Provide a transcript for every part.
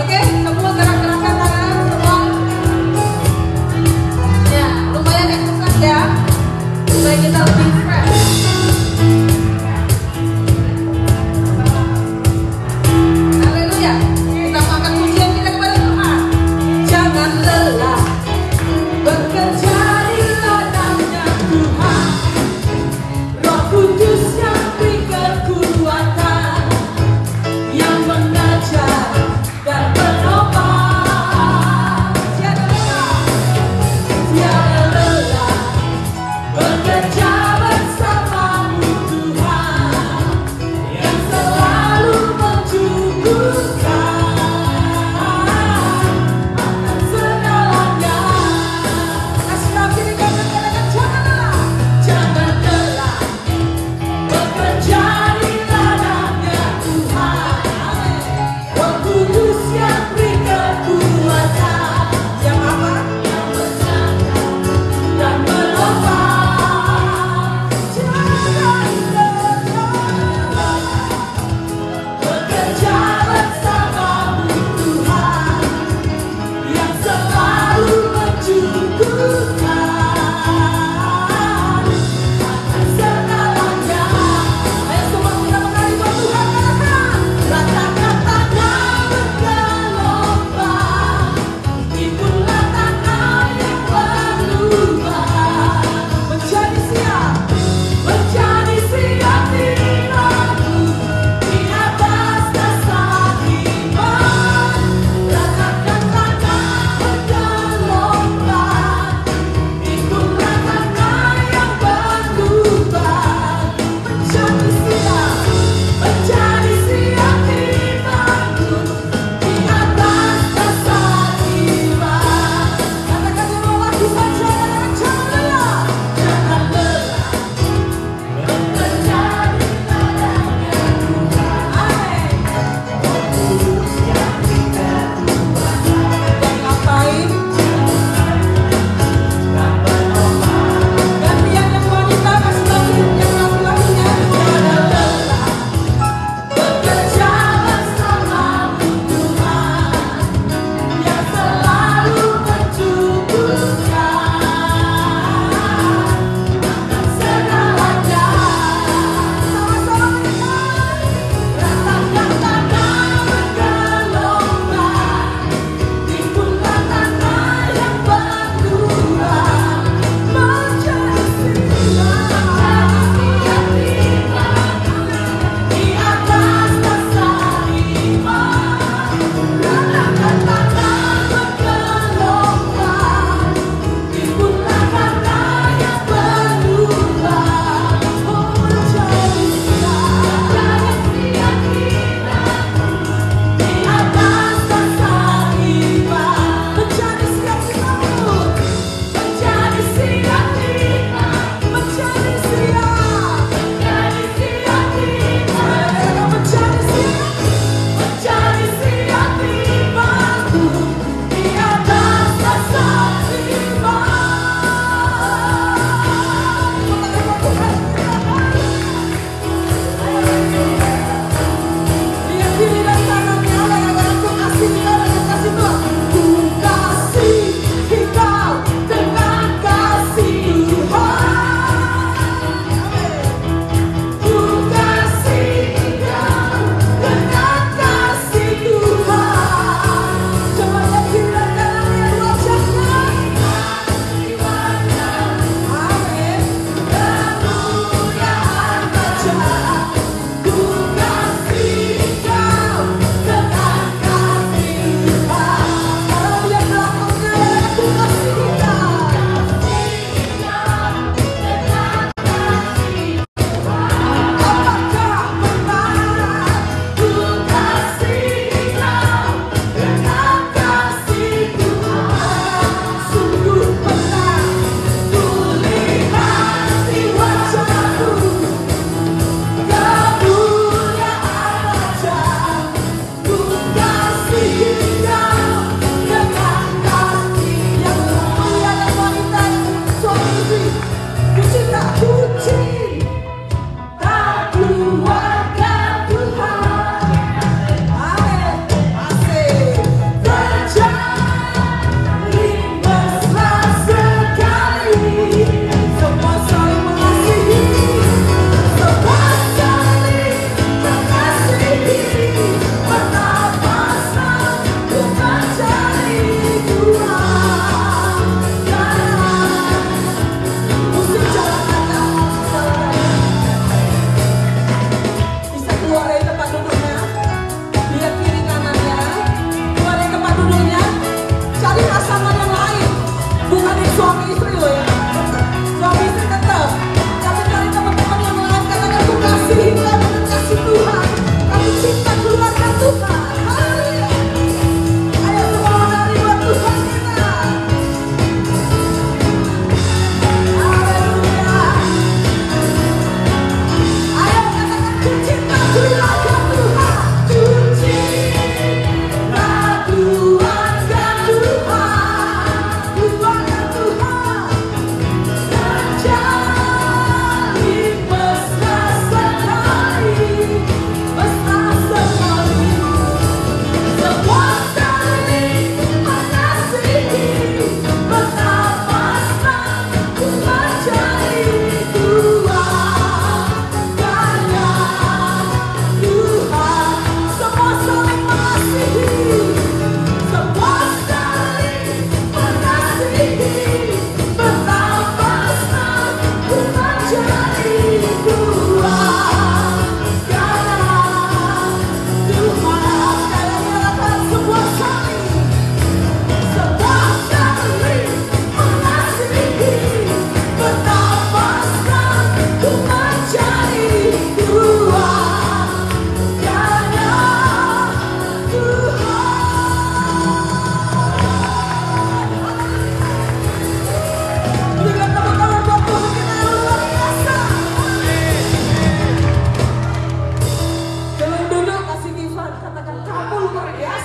Oke, semua gerak-gerakan tangan semua. Ya, lumayan exercise ya. Supaya kita lebih fresh. Haleluya. Kita makan pujian kita kepada Tuhan. Jangan lelah bekerja di ladangnya Tuhan. Roh Kudus yang beri kekuatan, yang mengajar dan menolong.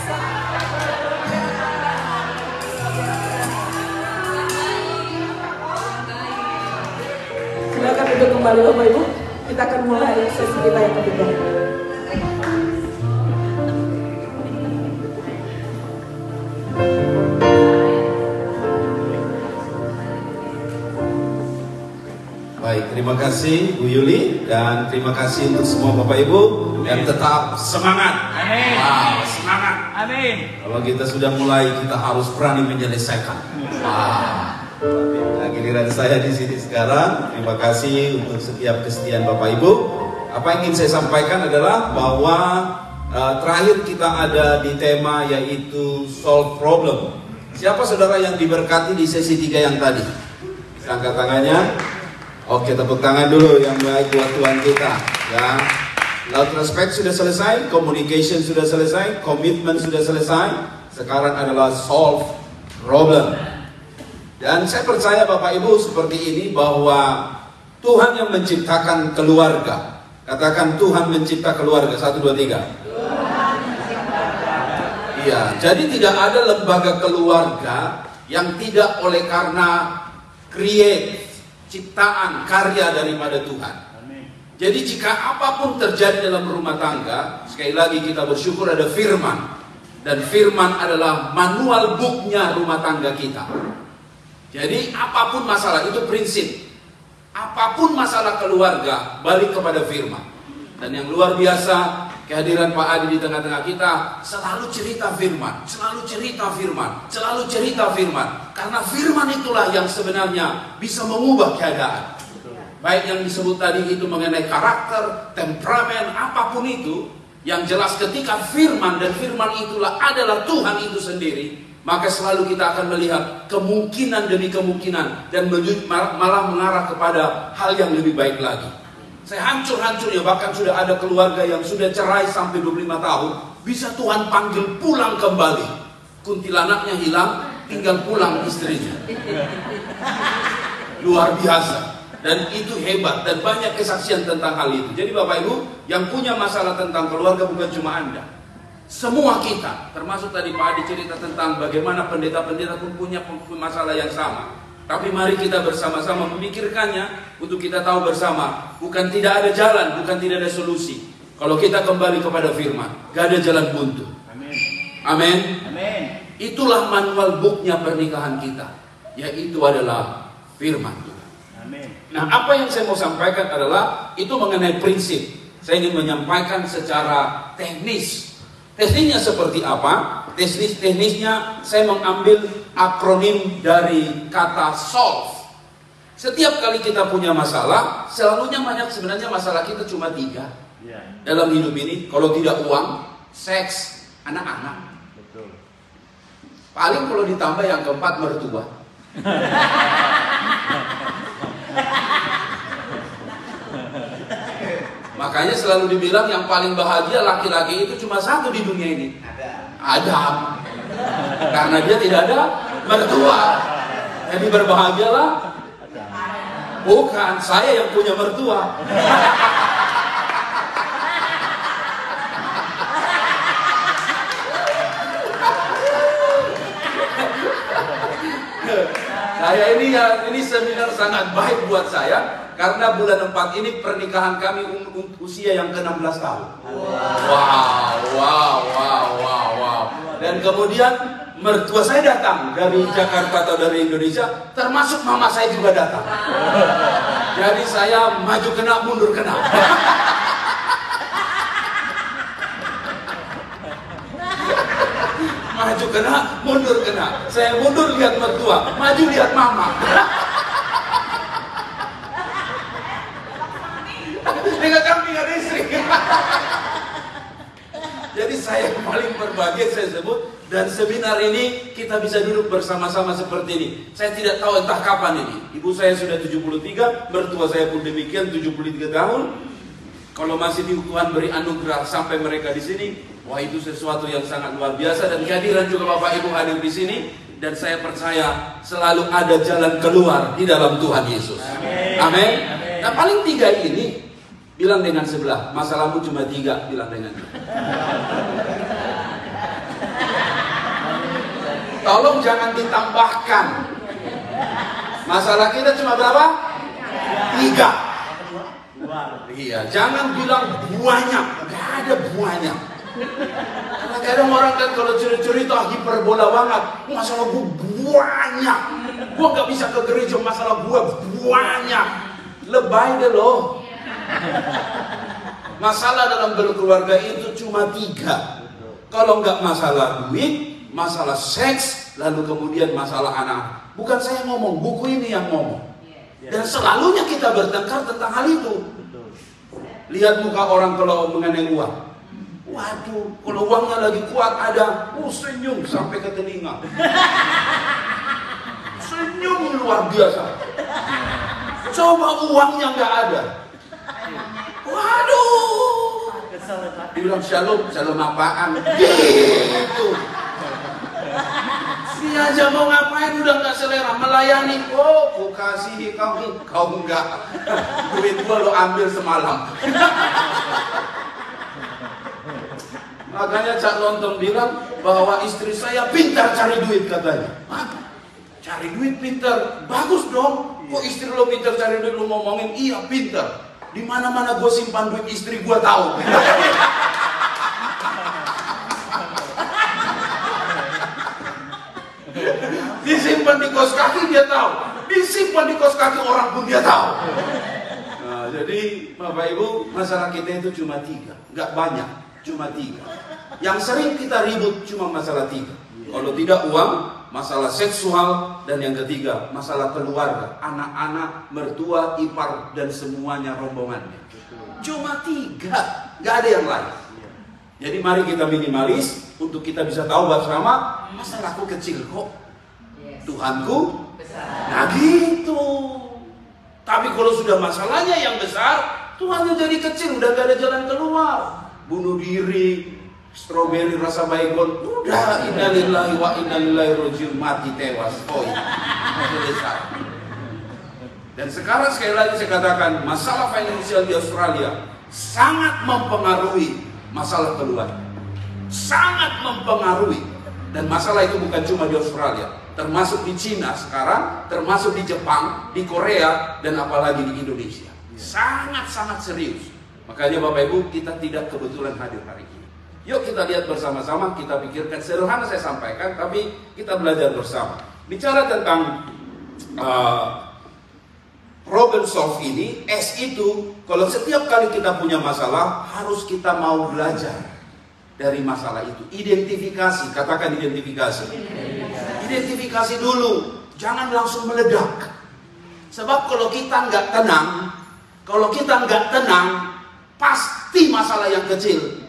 Silakan duduk kembali Bapak Ibu. Kita akan mulai sesi kita yang ketiga. Baik, terima kasih Bu Yuli dan terima kasih untuk semua Bapak Ibu yang tetap semangat. Amin. Wow, semangat. Amin. Kalau kita sudah mulai, kita harus berani menyelesaikan. Wah, nah, giliran saya di sini sekarang. Terima kasih untuk setiap kesetiaan Bapak Ibu. Apa yang ingin saya sampaikan adalah bahwa terakhir kita ada di tema yaitu solve problem. Siapa saudara yang diberkati di sesi 3 yang tadi? Bisa angkat tangannya. Oke, tepuk tangan dulu yang baik buat Tuhan kita. Ya, laut respect sudah selesai, communication sudah selesai, komitmen sudah selesai. Sekarang adalah solve problem. Dan saya percaya Bapak Ibu seperti ini bahwa Tuhan yang menciptakan keluarga. Katakan Tuhan mencipta keluarga. 1, 2, 3. Iya, jadi tidak ada lembaga keluarga yang tidak oleh karena create, ciptaan, karya daripada Tuhan. Jadi jika apapun terjadi dalam rumah tangga, sekali lagi kita bersyukur ada firman. Dan firman adalah manual booknya rumah tangga kita. Jadi apapun masalah, itu prinsip. Apapun masalah keluarga, balik kepada firman. Dan yang luar biasa, kehadiran Pak Adi di tengah-tengah kita, selalu cerita firman, selalu cerita firman, selalu cerita firman. Karena firman itulah yang sebenarnya bisa mengubah keadaan. Baik yang disebut tadi itu mengenai karakter, temperamen, apapun itu, yang jelas ketika firman, dan firman itulah adalah Tuhan itu sendiri, maka selalu kita akan melihat kemungkinan demi kemungkinan dan malah mengarah kepada hal yang lebih baik lagi. Saya hancur-hancurnya, bahkan sudah ada keluarga yang sudah cerai sampai 25 tahun, bisa Tuhan panggil pulang kembali. Kuntilanaknya hilang, tinggal pulang istrinya. Luar biasa. Dan itu hebat, dan banyak kesaksian tentang hal itu. Jadi Bapak Ibu, yang punya masalah tentang keluarga bukan cuma Anda. Semua kita, termasuk tadi Pak Adi cerita tentang bagaimana pendeta-pendeta pun punya masalah yang sama. Tapi mari kita bersama-sama memikirkannya untuk kita tahu bersama, bukan tidak ada jalan, bukan tidak ada solusi. Kalau kita kembali kepada firman, gak ada jalan buntu. Amin. Amin. Amin. Itulah manual booknya pernikahan kita, yaitu adalah firman Tuhan. Amin. Nah, apa yang saya mau sampaikan adalah itu mengenai prinsip. Saya ingin menyampaikan secara teknis. Teknisnya seperti apa? Teknisnya saya mengambil akronim dari kata solve. Setiap kali kita punya masalah, selalunya banyak sebenarnya masalah kita cuma 3 dalam hidup ini. Kalau tidak uang, seks, anak-anak. Betul. Paling kalau ditambah yang keempat, mertua. Makanya selalu dibilang yang paling bahagia laki-laki itu cuma 1 di dunia ini. Adam. Karena dia tidak ada mertua. Jadi berbahagialah. Bukan, saya yang punya mertua. Saya ini seminar sangat baik buat saya. Karena bulan 4 ini pernikahan kami usia yang ke-16 tahun. Wow. Dan kemudian mertua saya datang dari Jakarta atau dari Indonesia, termasuk mama saya juga datang. Jadi saya maju kena, mundur kena. Maju kena, mundur kena. Saya mundur lihat mertua, maju lihat mama. Dengan kambing ada istri. Jadi saya paling berbahagia saya sebut. Dan seminar ini kita bisa duduk bersama-sama seperti ini. Saya tidak tahu entah kapan ini. Ibu saya sudah 73, mertua saya pun demikian 73 tahun. Kalau masih Tuhan beri anugerah sampai mereka di sini, wah itu sesuatu yang sangat luar biasa. Dan kehadiran juga Bapak Ibu hadir di sini. Dan saya percaya selalu ada jalan keluar di dalam Tuhan Yesus. Amin. Nah paling 3 ini, bilang dengan sebelah, masalahmu cuma 3, bilang dengan dia. Tolong jangan ditambahkan. Masalah kita cuma berapa? 3. Iya, jangan bilang banyak. Gak ada banyak. Karena kadang orang kan kalau cerita hiperbola banget. Masalah gue banyak. Gue gak bisa ke gereja, masalah gue banyak. Lebay deh loh. Masalah dalam berkeluarga itu cuma 3. Kalau nggak masalah duit, masalah seks, lalu kemudian masalah anak. Bukan saya ngomong, buku ini yang ngomong. Dan selalunya kita bertengkar tentang hal itu. Lihat muka orang kalau mengenai uang. Waduh, kalau uangnya lagi kuat ada, senyum sampai ke telinga. Senyum luar biasa. Coba uangnya nggak ada. Waduh, dia bilang shalom, shalom apaan? Gitu. Dia aja mau ngapain udah nggak selera, melayani. Oh, ku kasih kau enggak. Duit gua lo ambil semalam. Makanya Cak Lontong bilang bahwa istri saya pintar cari duit katanya. Hah? Cari duit pintar, bagus dong. Kok istri lo pintar cari duit, lo ngomongin iya pintar. Di mana-mana gue simpan duit istri gue tahu. Disimpan di kos kaki dia tahu. Disimpan di kos kaki orang pun dia tahu. Nah, jadi Bapak Ibu, masalah kita itu cuma 3, nggak banyak, cuma 3. Yang sering kita ribut cuma masalah 3. Kalau tidak uang, masalah seksual, dan yang ketiga masalah keluarga, anak-anak, mertua, ipar, dan semuanya rombongannya. Cuma 3, nggak ada yang lain. Jadi mari kita minimalis untuk kita bisa tahu bersama, masalahku kecil kok, Tuhanku besar. Nah gitu. Tapi kalau sudah masalahnya yang besar, Tuhannya jadi kecil, udah gak ada jalan keluar. Bunuh diri, stroberi rasa baygon, udah innalillahi wa inna ilaihi rajiun, mati tewas, selesai. Dan sekarang sekali lagi saya katakan, masalah finansial di Australia sangat mempengaruhi masalah keluarga, sangat mempengaruhi. Dan masalah itu bukan cuma di Australia, termasuk di Cina sekarang, termasuk di Jepang, di Korea, dan apalagi di Indonesia. Sangat-sangat serius. Makanya Bapak Ibu, kita tidak kebetulan hadir hari ini. Yuk kita lihat bersama-sama, kita pikirkan, sederhana saya sampaikan, tapi kita belajar bersama. Bicara tentang problem solve ini, S itu, kalau setiap kali kita punya masalah, harus kita mau belajar dari masalah itu. Identifikasi, katakan identifikasi. Identifikasi dulu, jangan langsung meledak. Sebab kalau kita nggak tenang, pasti masalah yang kecil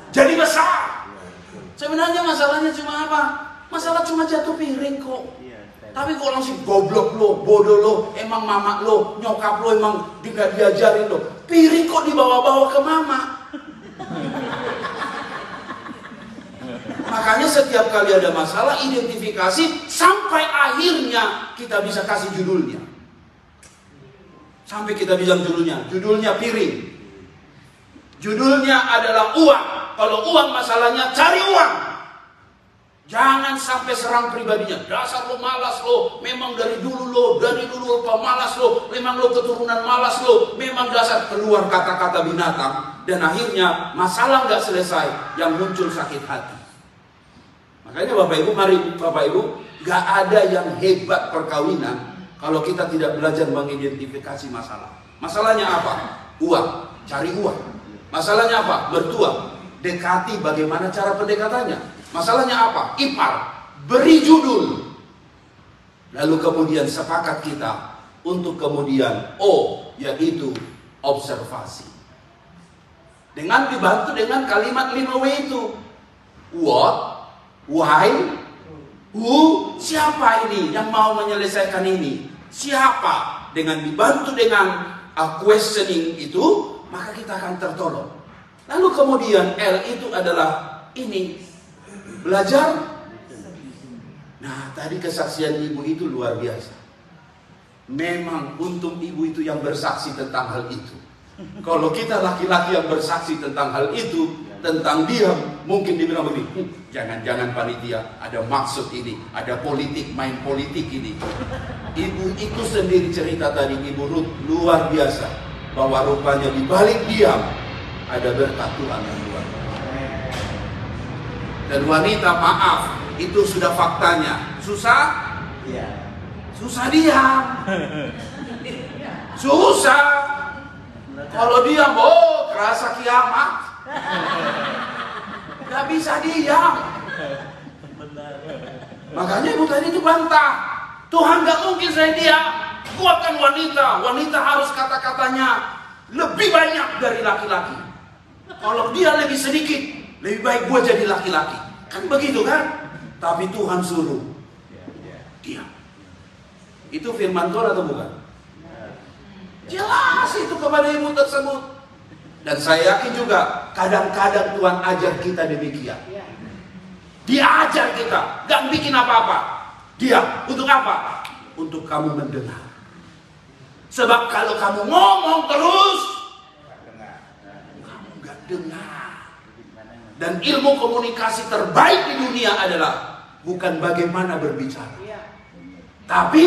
jadi besar. Sebenarnya masalahnya cuma apa? Masalah cuma jatuh piring kok. Tapi kok langsung goblok lo, bodoh lo, emang mama lo, nyokap lo emang tidak diajarin lo. Piring kok dibawa-bawa ke mama. Makanya setiap kali ada masalah, identifikasi sampai akhirnya kita bisa kasih judulnya. Sampai kita bilang judulnya piring. Judulnya adalah uang. Kalau uang masalahnya, cari uang. Jangan sampai serang pribadinya. Dasar lo malas lo, memang dari dulu pemalas lo, memang lo keturunan malas lo, memang dasar, keluar kata-kata binatang. Dan akhirnya masalah nggak selesai, yang muncul sakit hati. Makanya Bapak Ibu, mari Bapak Ibu, gak ada yang hebat perkawinan kalau kita tidak belajar mengidentifikasi masalah. Masalahnya apa? Uang, cari uang. Masalahnya apa? Mertua, dekati bagaimana cara pendekatannya. Masalahnya apa? Ipar, beri judul. Lalu kemudian sepakat kita untuk kemudian yaitu observasi. Dengan dibantu dengan kalimat 5W itu. What? Why? Who? Siapa ini yang mau menyelesaikan ini? Siapa? Dengan dibantu dengan questioning itu, maka kita akan tertolong. Lalu kemudian L itu adalah ini, belajar. Nah, tadi kesaksian ibu itu luar biasa. Memang untung ibu itu yang bersaksi tentang hal itu. Kalau kita laki-laki yang bersaksi tentang hal itu, tentang diam, Mungkin dia bilang begini, jangan-jangan panitia ada maksud ini, ada politik, main politik ini. Ibu itu sendiri cerita tadi, Ibu Ruth, luar biasa, bahwa rupanya di balik diam ada berkat Tuhan yang luar biasa. Dan wanita, maaf, itu sudah faktanya. Susah? Iya. Susah diam. Susah. Kalau diam, oh, kerasa kiamat. Gak bisa diam. Makanya ibu tadi itu bantah. Tuhan gak mungkin saya diam. Kuatkan wanita. Wanita harus kata-katanya lebih banyak dari laki-laki. Kalau dia lebih sedikit, lebih baik gue jadi laki-laki. Kan begitu kan? Tapi Tuhan suruh diam. Itu firman Tuhan atau bukan? Jelas itu kepada ibu tersebut. Dan saya yakin juga kadang-kadang Tuhan ajar kita demikian. Dia ajar kita, gak bikin apa-apa. Diam, untuk apa? Untuk kamu mendengar. Sebab kalau kamu ngomong terus, kamu gak dengar. Dan ilmu komunikasi terbaik di dunia adalah bukan bagaimana berbicara, tapi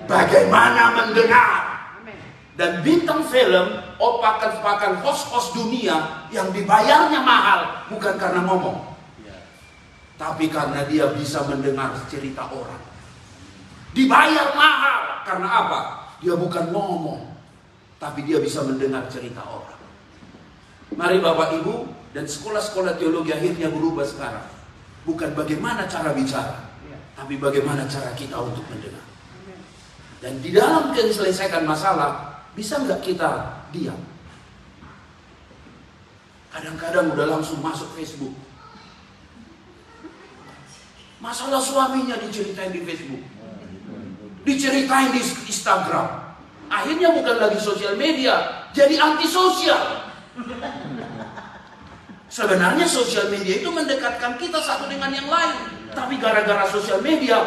bagaimana mendengar. Dan bintang film, opakan-opakan host-host dunia yang dibayarnya mahal bukan karena ngomong, tapi karena dia bisa mendengar cerita orang. Dibayar mahal karena apa? Dia bukan ngomong, tapi dia bisa mendengar cerita orang. Mari Bapak Ibu, dan sekolah-sekolah teologi akhirnya berubah sekarang. Bukan bagaimana cara bicara, tapi bagaimana cara kita untuk mendengar. Dan di dalam menyelesaikan masalah, bisa nggak kita diam? Kadang-kadang udah langsung masuk Facebook. Masalah suaminya diceritain di Facebook, diceritain di Instagram. Akhirnya bukan lagi sosial media, jadi antisosial. Sebenarnya sosial media itu mendekatkan kita satu dengan yang lain. Tapi gara-gara sosial media,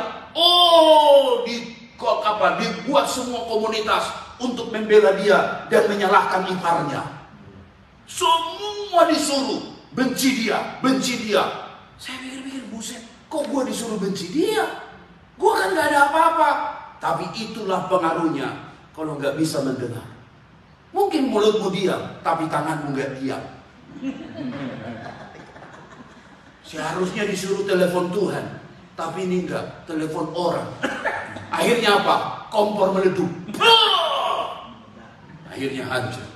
dibuat semua komunitas untuk membela dia dan menyalahkan iparnya. Semua disuruh benci dia, benci dia. Saya pikir-pikir, buset, kok gue disuruh benci dia? Gue kan gak ada apa-apa. Tapi itulah pengaruhnya kalau gak bisa mendengar. Mungkin mulutmu diam, tapi tanganmu gak diam. Seharusnya disuruh telepon Tuhan, tapi ini enggak, telepon orang. Akhirnya apa? Kompor meleduk. Akhirnya hancur.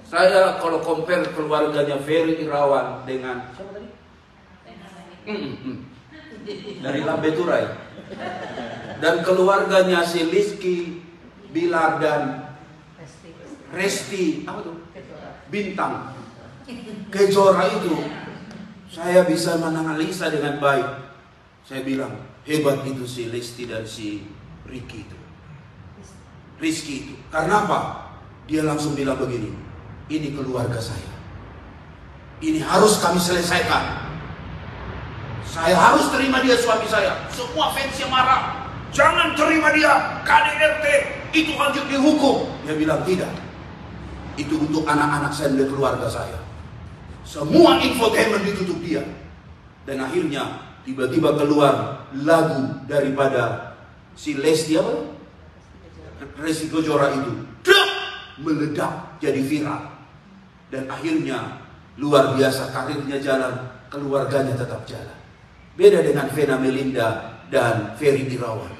Saya kalau compare keluarganya Ferry Irawan dengan siapa tadi? Dari Lambeturai. Dan keluarganya si Rizky, Bilar dan Resti, apa tuh? Bintang Kejora itu, saya bisa menganalisa dengan baik. Saya bilang, hebat itu si Lesti dan si Rizky itu. Karena apa? Dia langsung bilang begini, ini keluarga saya. Ini harus kami selesaikan. Saya harus terima dia suami saya. Semua fansnya marah. Jangan terima dia, KDRT, itu harus dihukum. Dia bilang tidak. Itu untuk anak-anak saya dan keluarga saya. Semua infotainment ditutup dia. Dan akhirnya tiba-tiba keluar lagu daripada si Lesti apa? Resti Kejora itu meledak jadi viral. Dan akhirnya luar biasa, karirnya jalan, keluarganya tetap jalan. Beda dengan Vena Melinda dan Ferry Irawan,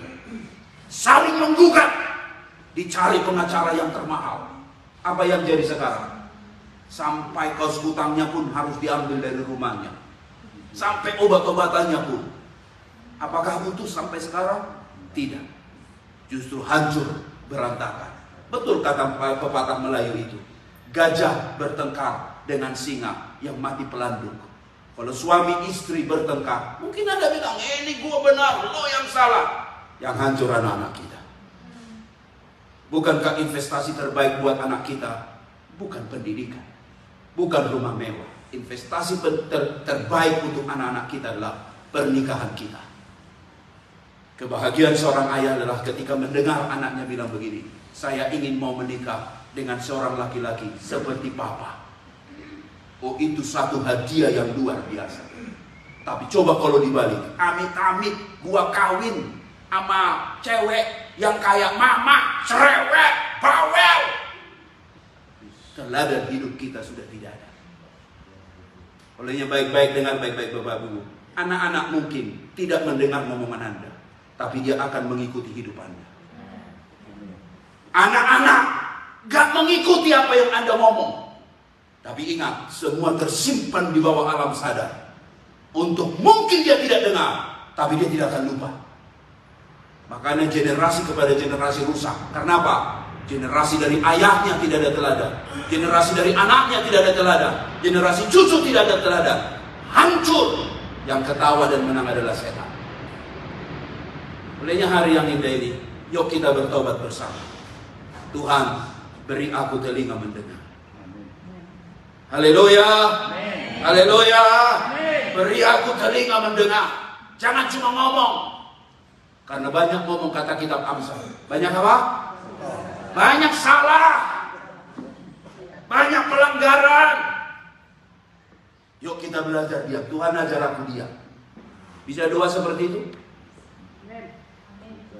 saling menggugat, dicari pengacara yang termahal. Apa yang jadi sekarang? Sampai kaos kutangnya pun harus diambil dari rumahnya. Sampai obat-obatannya pun. Apakah putus sampai sekarang? Tidak. Justru hancur, berantakan. Betul kata pepatah Melayu itu. Gajah bertengkar dengan singa yang mati pelanduk. Kalau suami istri bertengkar, mungkin Anda bilang, ini gua benar, lo yang salah. Yang hancur anak-anak kita. Bukankah investasi terbaik buat anak kita? Bukan pendidikan, bukan rumah mewah. Investasi terbaik untuk anak-anak kita adalah pernikahan kita. Kebahagiaan seorang ayah adalah ketika mendengar anaknya bilang begini, saya ingin mau menikah dengan seorang laki-laki seperti papa. oh itu satu hadiah yang luar biasa. Tapi coba kalau dibalik, amit-amit gua kawin sama cewek yang kayak mama, cerewet, bawel. Teladan hidup kita sudah tidak ada. Olehnya baik-baik dengan baik-baik Bapak Ibu. Anak-anak mungkin tidak mendengar ngomongan Anda, tapi dia akan mengikuti hidup Anda. Anak-anak gak mengikuti apa yang Anda ngomong. Tapi ingat, semua tersimpan di bawah alam sadar. Untuk mungkin dia tidak dengar, tapi dia tidak akan lupa. Makanya generasi kepada generasi rusak. Karena apa? Generasi dari ayahnya tidak ada teladan. Generasi dari anaknya tidak ada teladan. Generasi cucu tidak ada teladan. Hancur. Yang ketawa dan menang adalah setan. Olehnya hari yang indah ini, yuk kita bertobat bersama. Tuhan, beri aku telinga mendengar. Haleluya. Haleluya. Beri aku telinga mendengar. Jangan cuma ngomong. Karena banyak ngomong kata kitab Amsal. Banyak apa? Banyak salah. Banyak pelanggaran. Yuk kita belajar diam. Tuhan ajar aku diam. Bisa doa seperti itu?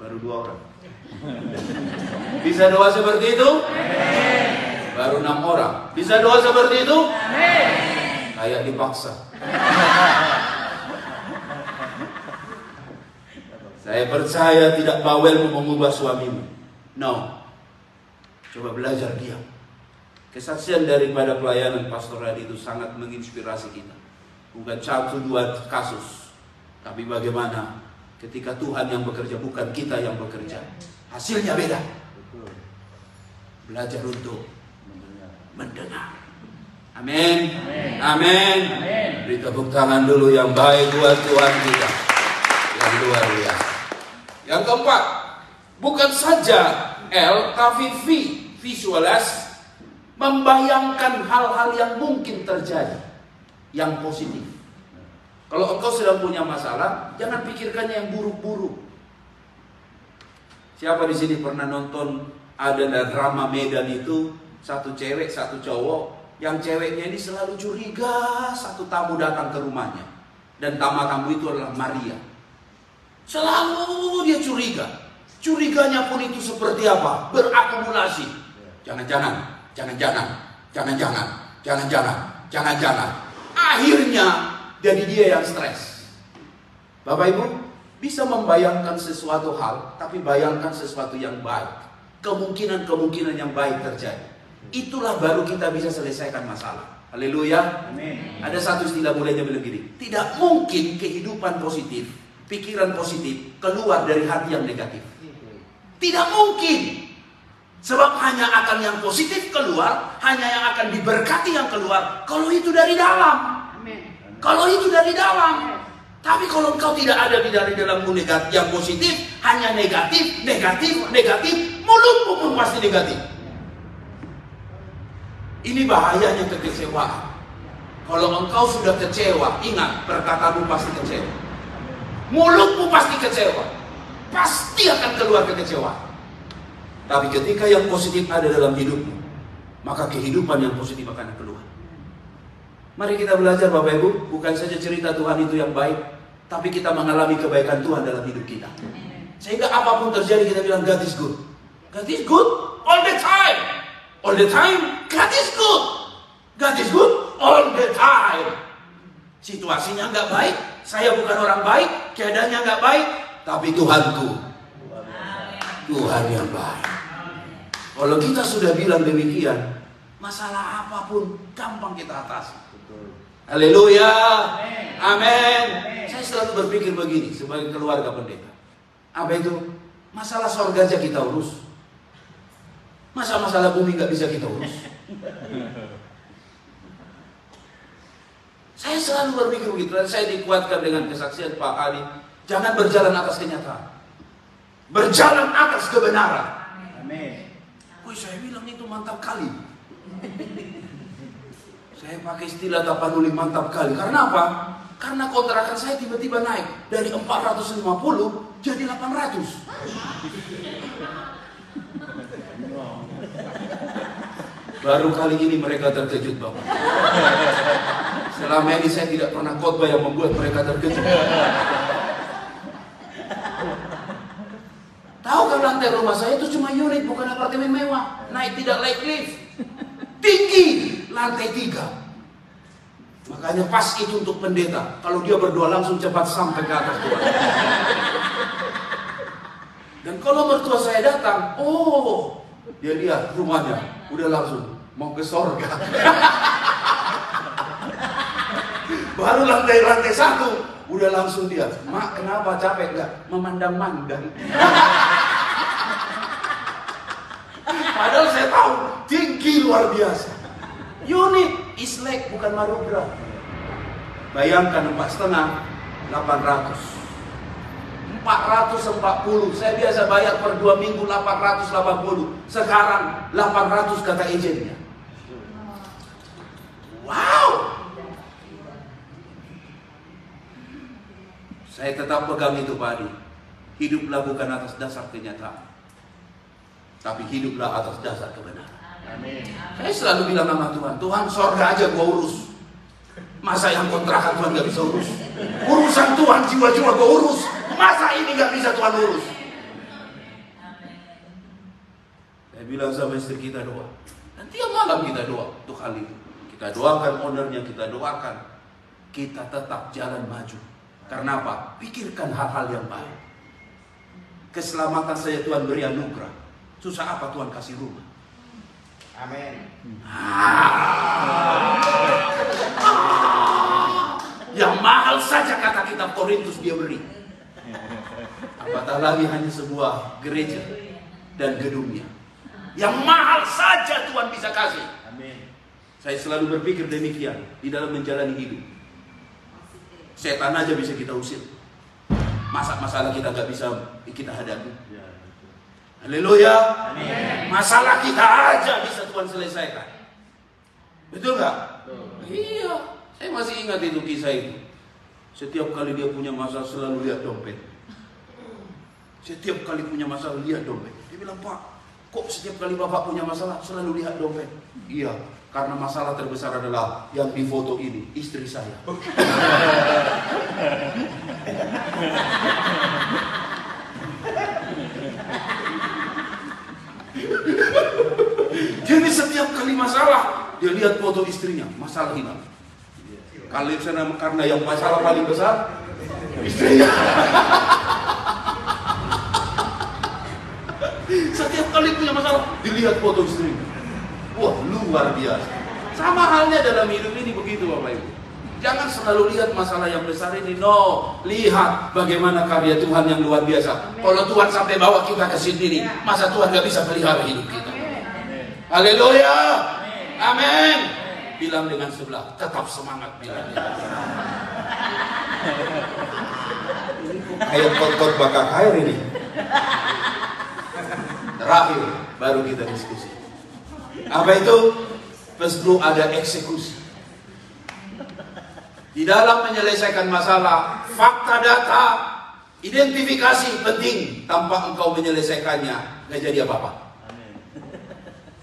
Baru 2 orang. Bisa doa seperti itu? Baru 6 orang. Bisa doa seperti itu? Kayak dipaksa. Saya percaya tidak bawel mengubah suamimu. No. Coba belajar diam. Kesaksian daripada pelayanan Pastor Radi itu sangat menginspirasi kita. Bukan 1-2 kasus, tapi bagaimana ketika Tuhan yang bekerja, bukan kita yang bekerja. Hasilnya beda. Belajar untuk mendengar. Amin. Amin. Beri tepuk tangan dulu yang baik buat Tuhan kita. Yang luar biasa. Yang keempat, bukan saja L, tapi V, visualize, membayangkan hal-hal yang mungkin terjadi, yang positif. Kalau engkau sedang punya masalah, jangan pikirkannya yang buruk-buruk. Siapa di sini pernah nonton ada drama Medan itu, satu cewek, satu cowok, yang ceweknya ini selalu curiga satu tamu datang ke rumahnya, dan tamu itu adalah Maria. Selalu dia curiga. Curiganya pun itu seperti apa? Berakumulasi. Jangan-jangan. Akhirnya jadi dia yang stres. Bapak Ibu, bisa membayangkan sesuatu hal, tapi bayangkan sesuatu yang baik. Kemungkinan-kemungkinan yang baik terjadi. Itulah baru kita bisa selesaikan masalah. Haleluya. Amin. Ada satu istilah mulainya bilang gini, tidak mungkin kehidupan positif, pikiran positif keluar dari hati yang negatif. Tidak mungkin. Sebab hanya akan yang positif keluar, hanya yang akan diberkati yang keluar, kalau itu dari dalam. Kalau itu dari dalam. Tapi kalau engkau tidak ada dari dalammu negatif, yang positif, hanya negatif, mulutmu pun pasti negatif. Ini bahayanya kekecewaan. Kalau engkau sudah kecewa, ingat, perkataanmu pasti kecewa. Mulutmu pasti kecewa. Pasti akan keluar kekecewaan. Tapi ketika yang positif ada dalam hidupmu, maka kehidupan yang positif akan keluar. Mari kita belajar Bapak Ibu, bukan saja cerita Tuhan itu yang baik, tapi kita mengalami kebaikan Tuhan dalam hidup kita. Sehingga apapun terjadi kita bilang God is good. God is good all the time. All the time, God is good. God is good all the time. Situasinya nggak baik, saya bukan orang baik, keadaannya nggak baik, tapi Tuhanku, Tuhan yang baik. Kalau kita sudah bilang demikian, masalah apapun gampang kita atasi. Haleluya. Amin. Saya selalu berpikir begini sebagai keluarga pendeta. Apa itu? Masalah surga aja kita urus. Masa masalah bumi nggak bisa kita urus? Saya selalu berpikir begitu. Dan saya dikuatkan dengan kesaksian Pak Ali. Jangan berjalan atas kenyataan, berjalan atas kebenaran. Amin. Wih, saya bilang itu mantap kali. Saya pakai istilah tapanuli mantap kali. Karena apa? Karena kontrakan saya tiba-tiba naik dari 450 jadi 800. Baru kali ini mereka terkejut, Bapak. Selama ini saya tidak pernah khotbah yang membuat mereka terkejut. Tahu kan lantai rumah saya itu cuma unit, bukan apartemen mewah. Naik tidak naik lift. Tinggi, lantai 3. Makanya pas itu untuk pendeta. Kalau dia berdoa langsung cepat sampai ke atas Tuhan. Dan kalau mertua saya datang, oh, dia lihat rumahnya, udah langsung mau ke sorga. Baru lantai 1, udah langsung dia, Mak kenapa capek nggak? Memandang-mandang. Padahal saya tahu tinggi luar biasa. Unit Islek bukan Marugra. Bayangkan 4,5, 800. 440. Saya biasa bayar per 2 minggu 880. Sekarang 800 kata izinnya. Wow. Saya tetap pegang itu, Pak Adi. Hiduplah bukan atas dasar kenyataan, tapi hiduplah atas dasar kebenaran. Amin. Saya selalu bilang sama Tuhan, Tuhan sorga aja gua urus. Masa yang kontrakan Tuhan gak bisa urus? Urusan Tuhan jiwa-jiwa gua urus. Masa ini gak bisa Tuhan urus? Saya bilang sama istri kita doa. Dan tiap malam kita doa untuk hal itu. Kita doakan ownernya, kita doakan. Kita tetap jalan maju. Karena apa? Pikirkan hal-hal yang baik. Keselamatan saya Tuhan beri anugerah. Susah apa Tuhan kasih rumah? Amin. Yang mahal saja kata kitab Korintus dia beri. Apatah lagi hanya sebuah gereja dan gedungnya. Yang mahal saja Tuhan bisa kasih. Amin. Saya selalu berpikir demikian di dalam menjalani hidup. Setan aja bisa kita usir. Masalah kita nggak bisa kita hadapi. Haleluya. Amin. Masalah kita aja bisa Tuhan selesaikan. Betul nggak? Iya. Saya masih ingat itu kisah itu. Setiap kali dia punya masalah selalu lihat dompet. Setiap kali punya masalah lihat dompet. Dia bilang, Pak, kok setiap kali Bapak punya masalah selalu lihat dompet? Iya, karena masalah terbesar adalah yang di foto ini, istri saya. Jadi setiap kali masalah dia lihat foto istrinya, masalah hilang. Kali sana karena yang masalah paling besar istrinya. Setiap kali punya masalah dilihat foto istrinya. Wah, luar biasa. Sama halnya dalam hidup ini begitu, Bapak Ibu. Jangan selalu lihat masalah yang besar ini. No, lihat bagaimana karya Tuhan yang luar biasa. Kalau Tuhan sampai bawa kita ke sini, masa Tuhan gak bisa pelihara hidup kita? Haleluya. Amin. Bilang dengan sebelah, tetap semangat bilang. Kayak kot-kot bakar air ini. Terakhir, baru kita diskusi. Apa itu? Perlu ada eksekusi. Di dalam menyelesaikan masalah, fakta data, identifikasi penting. Tanpa engkau menyelesaikannya, gak jadi apa-apa.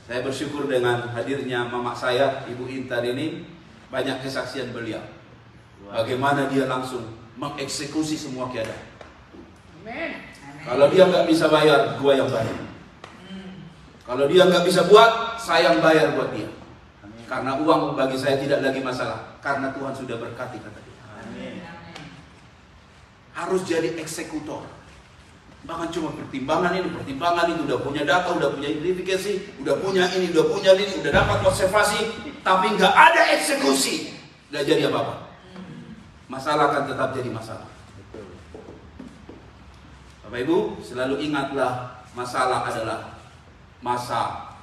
Saya bersyukur dengan hadirnya mama saya, Ibu Intan ini, banyak kesaksian beliau. Bagaimana dia langsung mengeksekusi semua keadaan. Kalau dia nggak bisa bayar, gua yang bayar. Kalau dia nggak bisa buat, saya yang bayar buat dia. Karena uang bagi saya tidak lagi masalah. Karena Tuhan sudah berkati, kata dia. Harus jadi eksekutor. Bahkan cuma pertimbangan ini, udah punya data, udah punya identifikasi, udah punya ini, udah dapat observasi, tapi nggak ada eksekusi, nggak jadi apa-apa. Masalah akan tetap jadi masalah. Bapak Ibu, selalu ingatlah, masalah adalah masa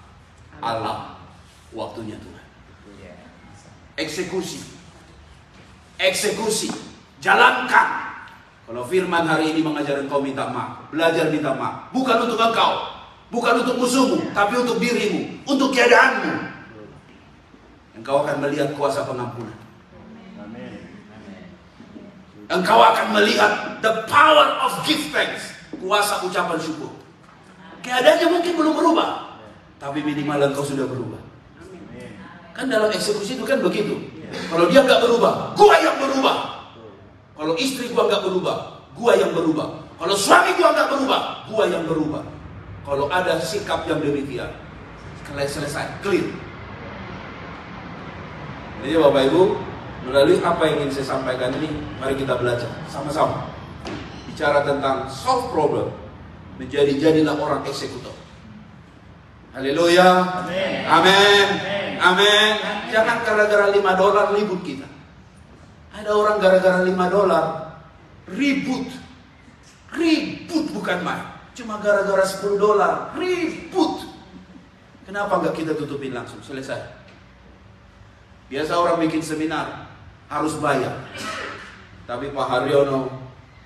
Allah, waktunya Tuhan. Eksekusi, jalankan. Kalau firman hari ini mengajar engkau minta maaf, belajar minta maaf. Bukan untuk engkau, bukan untuk musuhmu, tapi untuk dirimu, untuk keadaanmu. Engkau akan melihat kuasa pengampunan. Engkau akan melihat the power of give thanks, kuasa ucapan syukur. Keadaannya mungkin belum berubah, tapi minimal engkau sudah berubah. Kan dalam eksekusi itu kan begitu. Kalau dia nggak berubah, gua yang berubah. Kalau istri gua nggak berubah, gua yang berubah. Kalau suami gua nggak berubah, gua yang berubah. Kalau ada sikap yang demikian, selesai, clear. Jadi Bapak Ibu, melalui apa yang ingin saya sampaikan ini, mari kita belajar sama-sama. Bicara tentang solve problem, jadilah orang eksekutor. Haleluya. Amin. Amin. Jangan gara-gara $5 ribut kita. Ada orang gara-gara $5 ribut. Ribut bukan main. Cuma gara-gara $10 ribut. Kenapa nggak kita tutupin langsung? Selesai. Biasa orang bikin seminar harus bayar. Tapi Pak Haryono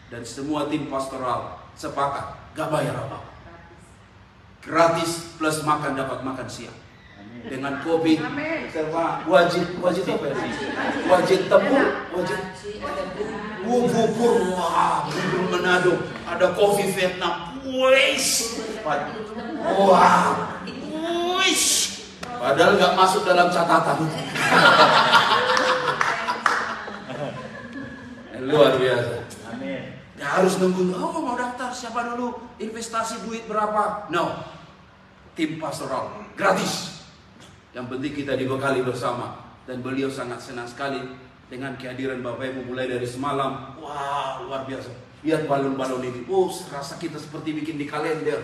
dan semua tim pastoral sepakat gak bayar apa-apa. Gratis plus makan, dapat makan siang. Dengan kopi serba wajib apa ya? Wajib tepung, wajib bubur, wah, bubur Manado, ada kopi Vietnam, wis, wah, wis, padahal nggak masuk dalam catatan. Luar biasa. Amin. Ya, harus nunggu, oh mau daftar siapa dulu, investasi duit berapa? No, tim pastoral gratis. Yang penting kita dibekali bersama. Dan beliau sangat senang sekali dengan kehadiran Bapak Ibu mulai dari semalam. Wah, luar biasa. Lihat balon-balon ini. Oh, rasa kita seperti bikin di kalender.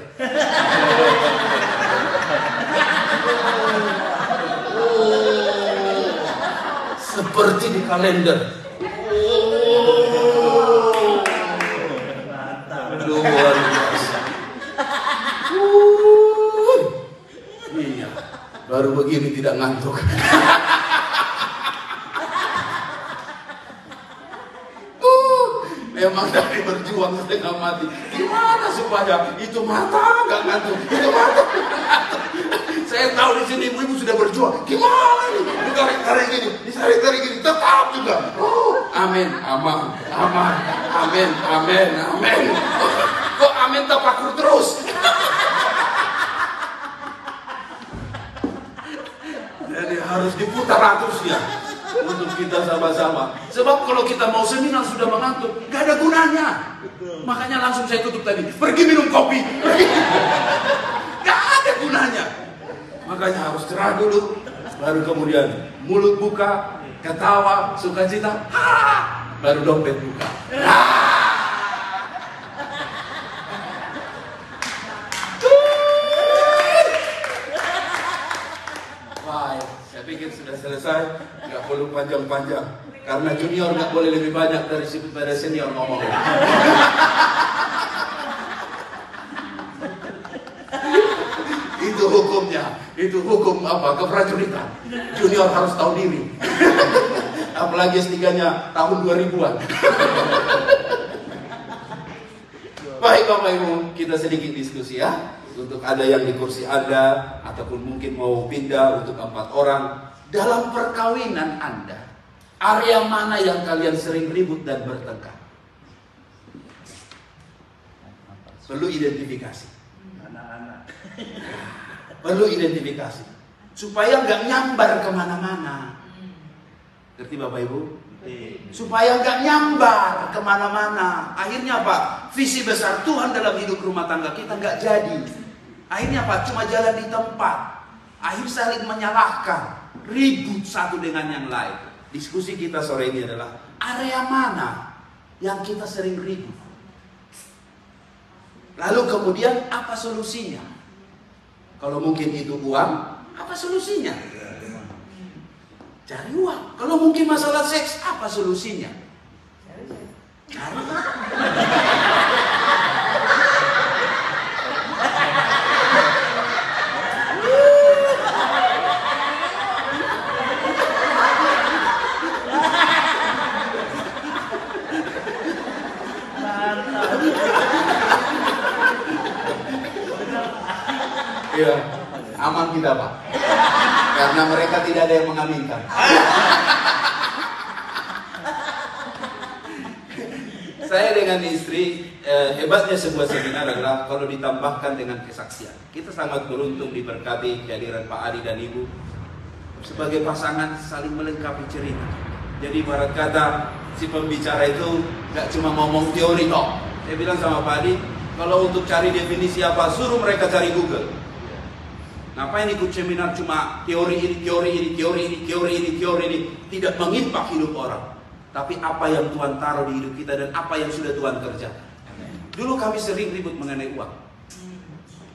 Oh, seperti di kalender. Oh, luar biasa. Iya. Baru begini tidak ngantuk. Memang dari berjuang setengah mati. Gimana supaya itu mata nggak ngantuk? Itu mata. Saya tahu di sini ibu-ibu sudah berjuang. Gimana nih? Ditarik-tarik gini, ditarik-tarik gini, tetap juga. Oh, amin, aman, aman, amin, amin, amin. Kok amin tapakur terus? Jadi harus diputar ratusnya untuk kita sama-sama. Sebab kalau kita mau seminar sudah mengantuk, gak ada gunanya. Makanya langsung saya tutup tadi. Pergi minum kopi. Gak ada gunanya. Makanya harus cerah dulu, baru kemudian mulut buka, ketawa, sukacita, baru dompet buka. Pikir sudah selesai, nggak perlu panjang-panjang karena junior nggak boleh lebih banyak daripada senior ngomong. Itu hukumnya, itu hukum apa? Keprajuritan. Junior harus tahu diri. Apalagi S3-nya tahun 2000-an. Baik Bapak Ibu, kita sedikit diskusi ya. Untuk ada yang di kursi Anda, ataupun mungkin mau pindah untuk 4 orang. Dalam perkawinan Anda, area mana yang kalian sering ribut dan bertengkar? Perlu identifikasi. Perlu identifikasi. Supaya nggak nyambar kemana-mana. Ngerti Bapak Ibu? Supaya nggak nyambar kemana-mana. Akhirnya apa? Visi besar Tuhan dalam hidup rumah tangga kita nggak jadi. Akhirnya apa? Cuma jalan di tempat. Akhir saling menyalahkan, ribut satu dengan yang lain. Diskusi kita sore ini adalah area mana yang kita sering ribut. Lalu kemudian apa solusinya? Kalau mungkin itu uang, apa solusinya? Cari uang. Kalau mungkin masalah seks, apa solusinya? Cari. Iya, aman kita Pak. Karena mereka tidak ada yang mengaminkan. Saya dengan istri, hebatnya sebuah seminar adalah kalau ditambahkan dengan kesaksian. Kita sangat beruntung diberkati kehadiran Pak Adi dan Ibu. sebagai pasangan saling melengkapi cerita. Jadi ibarat kata si pembicara itu nggak cuma ngomong teori toh. Saya bilang sama Pak Adi, kalau untuk cari definisi apa, suruh mereka cari Google. Ngapain ikut seminar cuma teori ini, tidak mengimpak hidup orang. Tapi apa yang Tuhan taruh di hidup kita dan apa yang sudah Tuhan kerjakan. Dulu kami sering ribut mengenai uang.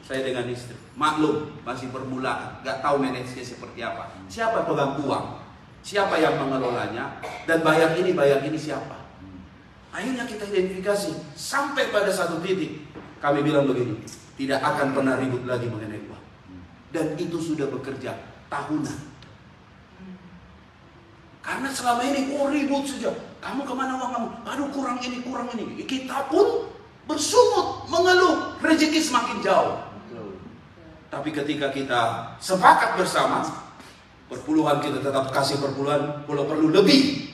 Saya dengan istri, maklum masih permulaan, nggak tahu manajernya seperti apa. Siapa pegang uang? Siapa yang mengelolanya? Dan bayar ini siapa? Akhirnya kita identifikasi sampai pada satu titik. Kami bilang begini, tidak akan pernah ribut lagi mengenai uang. Dan itu sudah bekerja tahunan. Karena selama ini ribut saja. Kamu kemana uang kamu? Aduh kurang ini. Kita pun bersungut, mengeluh, rezeki semakin jauh. Tapi ketika kita sepakat bersama, perpuluhan kita tetap kasih perpuluhan, kalau perlu lebih.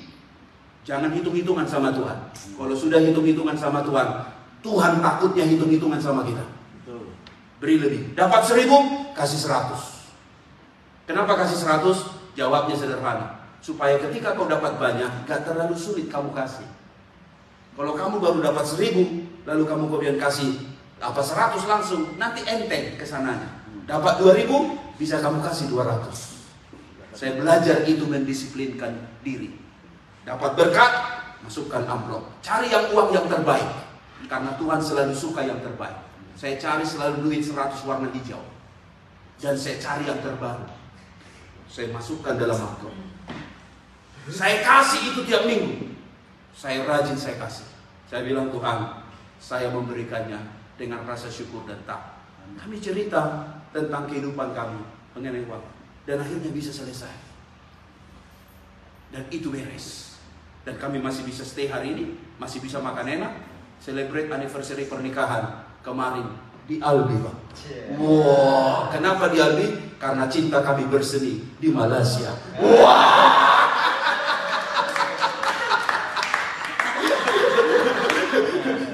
Jangan hitung-hitungan sama Tuhan. Kalau sudah hitung-hitungan sama Tuhan, Tuhan takutnya hitung-hitungan sama kita. Beri lebih. Dapat 1.000, kasih 100. Kenapa kasih 100? Jawabnya sederhana. Supaya ketika kau dapat banyak, gak terlalu sulit kamu kasih. Kalau kamu baru dapat 1.000, lalu kamu kemudian kasih apa 100 langsung, nanti enteng kesananya. Dapat 2.000, bisa kamu kasih 200. Saya belajar itu mendisiplinkan diri. Dapat berkat, masukkan amplop. Cari uang yang terbaik. Karena Tuhan selalu suka yang terbaik. Saya cari selalu duit 100 warna hijau. Dan saya cari yang terbaru. Saya masukkan dalam amplop. Saya kasih itu tiap minggu. Saya rajin saya kasih. Saya bilang Tuhan, saya memberikannya dengan rasa syukur dan takut. Kami cerita tentang kehidupan kami mengenai uang. Dan akhirnya bisa selesai. Dan itu beres. Dan kami masih bisa stay hari ini. Masih bisa makan enak. Celebrate anniversary pernikahan kemarin di Albi, Pak. Wow, kenapa di Albi? Karena cinta kami berseni di Malaysia. Wow.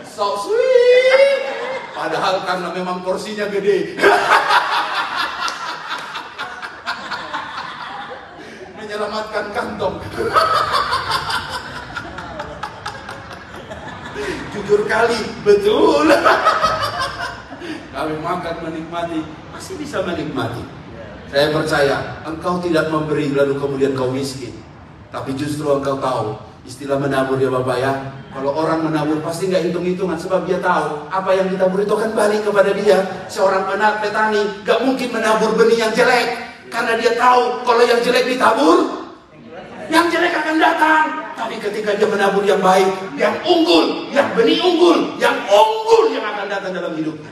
So sweet. Padahal karena memang porsinya gede. Menyelamatkan kantong. Jujur kali, betul. Kami makan menikmati, masih bisa menikmati. Saya percaya, engkau tidak memberi lalu kemudian kau miskin. Tapi justru engkau tahu, istilah menabur ya Bapak ya. Kalau orang menabur pasti nggak hitung-hitungan, sebab dia tahu apa yang ditabur itu akan balik kepada dia. Seorang petani nggak mungkin menabur benih yang jelek, karena dia tahu kalau yang jelek ditabur, yang jelek akan datang. Tapi ketika dia menabur yang baik, yang unggul, yang benih unggul, yang akan datang dalam hidupnya.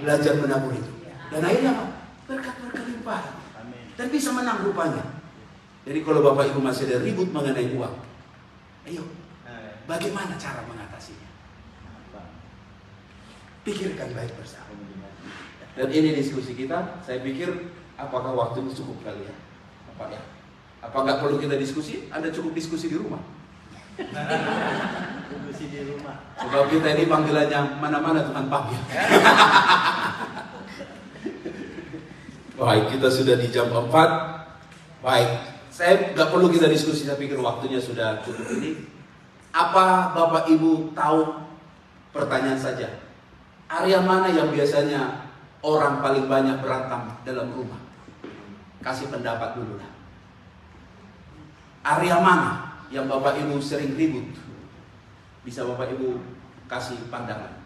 Belajar menabur itu. Dan akhirnya apa? Berkat berkelimpahan. Dan bisa menang rupanya. Jadi kalau Bapak Ibu masih ada ribut mengenai uang, ayo, bagaimana cara mengatasinya? Pikirkan baik bersama. Dan ini diskusi kita, saya pikir apakah waktu ini cukup kali ya? Apa ya? Apa nggak perlu kita diskusi? Anda cukup diskusi di rumah. Diskusi di rumah. Sebab kita ini panggilannya mana-mana Tuhan panggil. Baik, kita sudah di jam 4. Baik, saya nggak perlu kita diskusi, saya pikir waktunya sudah cukup ini. Apa Bapak Ibu tahu? Pertanyaan saja. Area mana yang biasanya orang paling banyak berantem dalam rumah? Kasih pendapat dulu lah. Area mana yang Bapak Ibu sering ribut? Bisa Bapak Ibu kasih pandangan.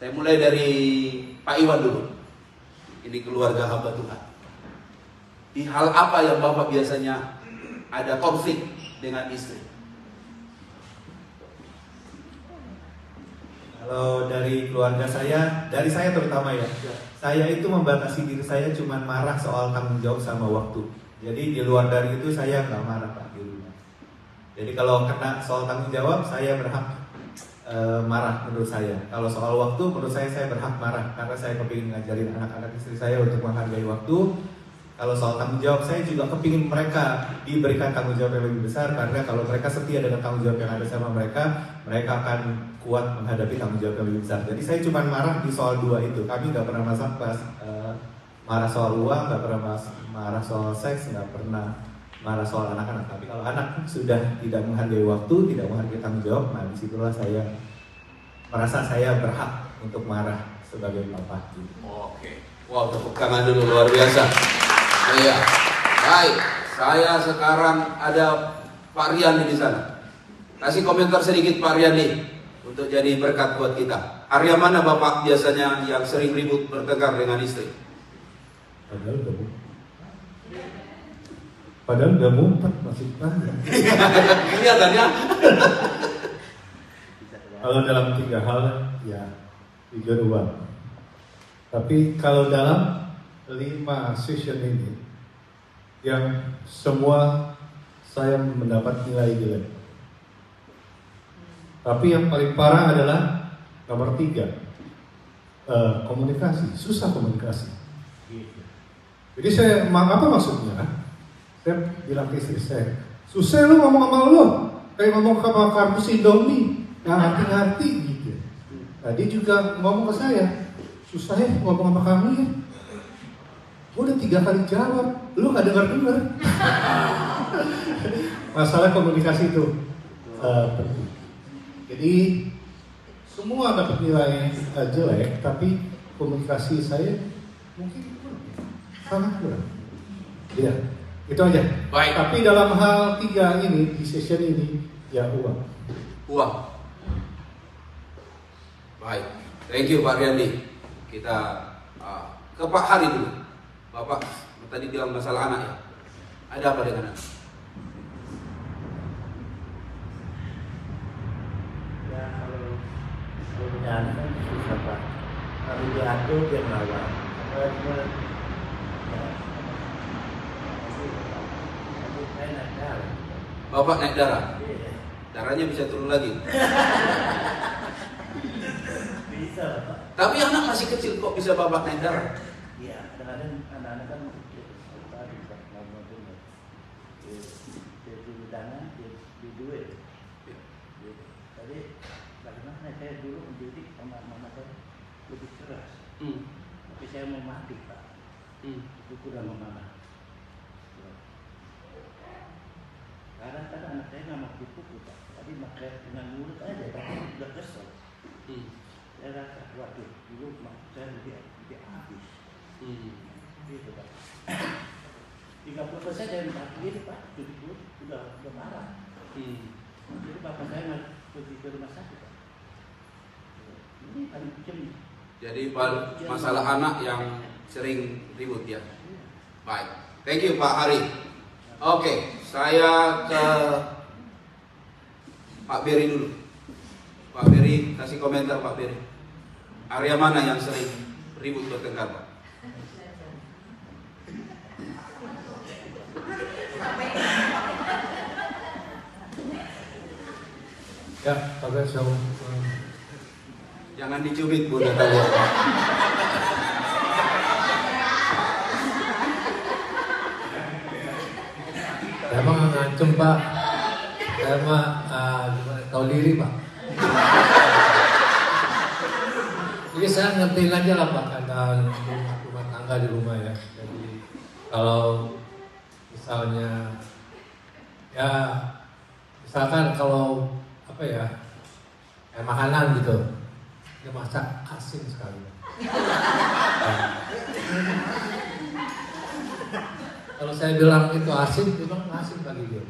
Saya mulai dari Pak Iwan dulu. Ini keluarga hamba Tuhan. Di hal apa yang Bapak biasanya ada konflik dengan istri? Kalau dari keluarga saya, dari saya terutama ya, saya itu membatasi diri saya cuma marah soal tanggung jawab sama waktu. Jadi di luar dari itu saya nggak marah Pak di rumah. Jadi kalau kena soal tanggung jawab saya berhak marah menurut saya. Kalau soal waktu menurut saya berhak marah karena saya kepingin ngajarin anak-anak istri saya untuk menghargai waktu. Kalau soal tanggung jawab saya juga kepingin mereka diberikan tanggung jawab yang lebih besar, karena kalau mereka setia dengan tanggung jawab yang ada sama mereka akan kuat menghadapi tanggung jawab yang lebih besar. Jadi saya cuma marah di soal dua itu. Kami nggak pernah masak pas marah soal uang, nggak pernah marah soal seks, nggak pernah marah soal anak-anak. Tapi kalau anak sudah tidak menghargai waktu, tidak menghargai tanggung jawab, nah disitulah saya merasa saya berhak untuk marah sebagai bapak. Oke. Wow, tepuk tangan dulu, luar biasa. Iya. Baik, saya sekarang ada Pak Rian di sana. Kasih komentar sedikit Pak Rian nih, untuk jadi berkat buat kita. Area mana Bapak biasanya yang sering ribut bertengkar dengan istri? Padahal udah mumpet masih panjang. Kelihatannya. Kalau dalam 3 hal ya jujur uang. Tapi kalau dalam 5 session ini yang semua saya mendapat nilai jelek. Tapi yang paling parah adalah nomor 3, komunikasi, susah komunikasi. Jadi saya, apa maksudnya? Saya bilang ke istri saya, susah lu ngomong sama lu, kayak ngomong sama kardus Indomie, yang ngerti-ngerti gitu. Tadi juga ngomong ke saya, susah ya ngomong sama kamu ya. Gue udah 3 kali jawab, lu gak denger-denger. Masalah komunikasi itu penting. Jadi semua dapat nilai jelek, tapi komunikasi saya mungkin sangat kurang. Ya, itu aja. Baik. Tapi dalam hal 3 ini di session ini ya uang. Uang. Baik. Thank you Pak Riandi. Kita ke Pak Hari dulu. Bapak tadi bilang masalah anak ya. Ada apa dengan anak? Ya kalau punya anak kan susah Pak. Kalau diatur dia melawan. Kalau dia saya naik darah. Bapak naik darah. Iya. Darahnya bisa turun lagi. Bisa Pak. Tapi anak masih kecil kok bisa Bapak naik darah? Iya, kadang-kadang anak-anak kan kecil. Tadi Pak ngomong dulu. Dia dulu dana, dia duit. Tadi bagaimana saya dulu mendidik anak-anak saya lebih keras. Tapi saya mau mati Pak. Itu kurang memanah. Kadang-kadang anak saya nggak mau dipukul Pak. Tadi makai dengan mulut aja, tapi udah kesel. Saya rasa, waduh, dulu saya lebih habis. Gitu Pak. 30% dari ini Pak, 70 udah marah. Jadi bapak saya nggak pergi ke rumah sakit Pak. Ini paling kecil. Jadi masalah anak yang sering ribut ya. Baik. Thank you Pak Hari. Oke, saya ke Pak Beri dulu. Pak Beri, kasih komentar Pak Beri. Area mana yang sering ribut bertengkar Pak? Ya, Pak Besok. Jangan dicubit Bu Natalia. Saya mah ngancem Pak. Saya mah tahu diri Pak. Jadi saya ngertiin aja lah Pak keadaan rumah tangga di rumah ya. Jadi kalau misalnya ya misalkan kalau apa ya kayak makanan gitu, dia masak asin sekali. Kalau saya bilang itu asin, dia bilang asin bagi dia.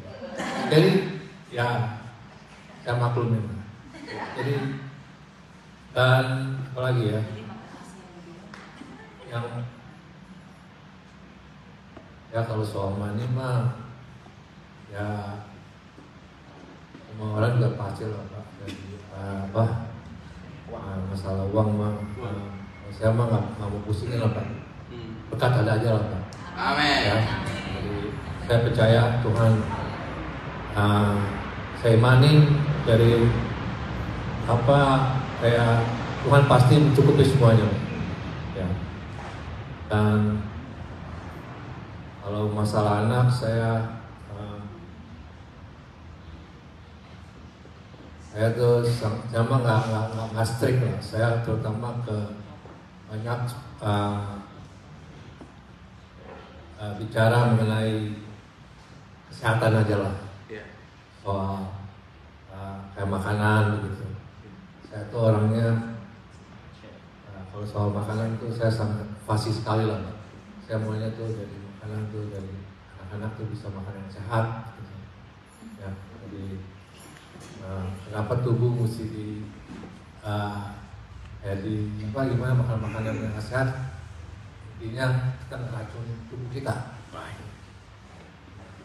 Jadi ya saya maklumin. Jadi dan apalagi ya yang ya kalau soal money mah ya semua orang juga pasti lah Pak. Jadi masalah uang mah saya mah nggak mau pusingin lah Pak. Berkat ada aja lah Pak. Amin. Ya, jadi saya percaya Tuhan, saya imani dari apa kayak Tuhan pasti mencukupi semuanya. Ya. Dan kalau masalah anak saya tuh sama nggak strict lah. Saya terutama ke banyak bicara mengenai kesehatan aja lah. Soal kayak makanan begitu. Saya tuh orangnya kalau soal makanan tuh saya sangat fasih sekali lah. Saya maunya tuh dari makanan tuh dari anak-anak tuh bisa makan yang sehat. Gitu. Ya, jadi kenapa tubuh mesti gimana makan makanan yang sehat? Intinya kita ngeracun tubuh kita. Baik.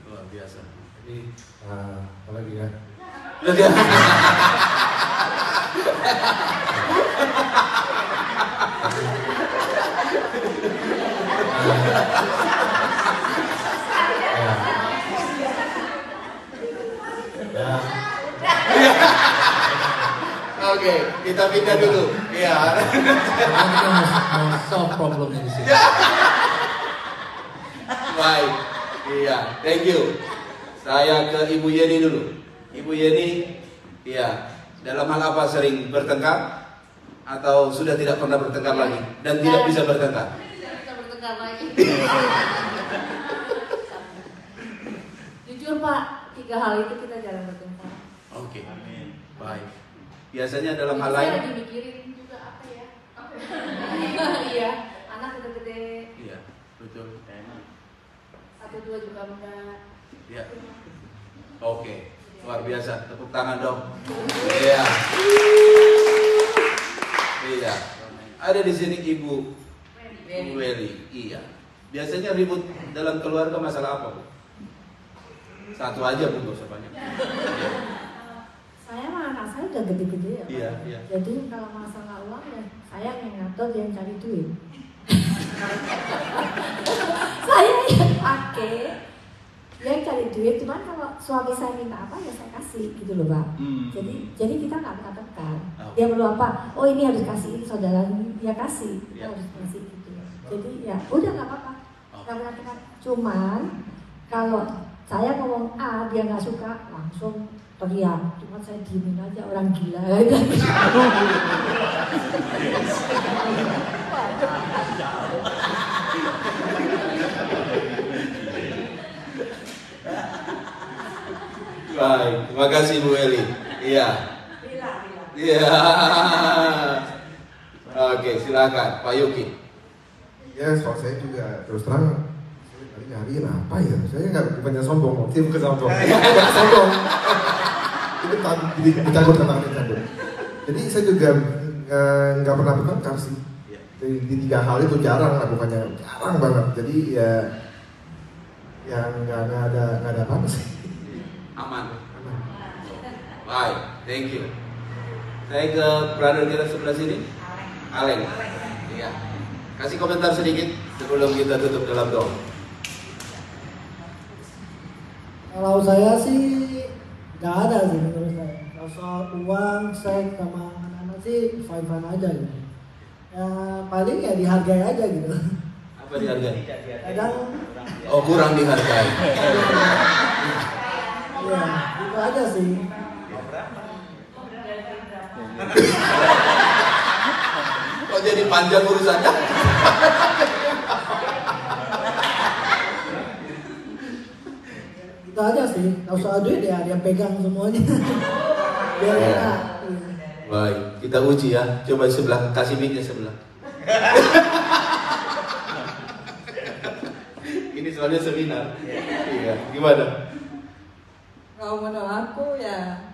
Luar biasa. Jadi apa lagi ya? Oke, kita pindah dulu. Iya. Karena kita mau solve problemnya di sini. Baik. Iya, thank you. Saya ke Ibu Yeni dulu. Ibu Yeni, iya, dalam hal apa sering bertengkar atau sudah tidak pernah bertengkar lagi dan tidak bisa bertengkar? Tidak bisa bertengkar lagi. Jujur Pak, 3 hal itu kita jarang bertengkar. Oke. Amin. Baik. Biasanya dalam hal Saya lain? lagi mikirin juga apa ya? Iya, anak udah gede, Iya, betul. 1-2 juga enggak. Iya. Oke, luar biasa. Tepuk tangan dong. Iya. Iya. Ada di sini Ibu Weli. Iya. Biasanya ribut dalam keluarga masalah apa, Bu? Satu aja, Bu, nggak usah banyak. Iya. Saya mah anak saya udah gede-gede ya Pak. Iya, iya. Jadi kalau masalah uang ya saya yang ngatur, dia yang cari duit. Saya yang pakai, dia yang cari duit. Cuman kalau suami saya minta apa ya saya kasih gitu loh Pak. Jadi kita nggak pernah tekan. Dia perlu apa? Oh ini harus kasih, ini saudara dia kasih, kita harus kasih gitu. Jadi ya udah nggak apa-apa. Nggak pernah tekan. Cuman kalau saya ngomong A dia nggak suka langsung teriak, cuma saya diemin aja, orang gila aja. Baik, terima kasih Bu Eli. Iya. Iya. Oke, silakan Pak Yuki. Ya, soal saya juga terus terang saya tadi nyariin apa ya? Saya nggak bukannya sombong, bukan sombong. Bukan sombong. Itu dicabut kata dicabut. Jadi saya juga nggak pernah bertengkar sih. Di 3 hal itu jarang lah, bukannya jarang banget. Jadi ya nggak ada apa-apa sih. Aman. Baik, thank you. Saya ke brother kita sebelah sini. Aleng. Iya. Kasih komentar sedikit sebelum kita tutup dalam doa. Kalau saya sih nggak ada sih menurut saya. Kalau soal uang, seks sama anak-anak sih fine-fine aja gitu. Ya paling ya dihargai aja gitu. Apa dihargai? Kadang kurang dihargai. Iya, itu aja sih. Kok jadi panjang urusannya? Itu aja sih. Kalau soal duit ya dia pegang semuanya. Biar enak. Baik, kita uji ya. Coba sebelah, kasih mic-nya sebelah. Ini soalnya seminar. Iya, gimana? Kalau menurut aku ya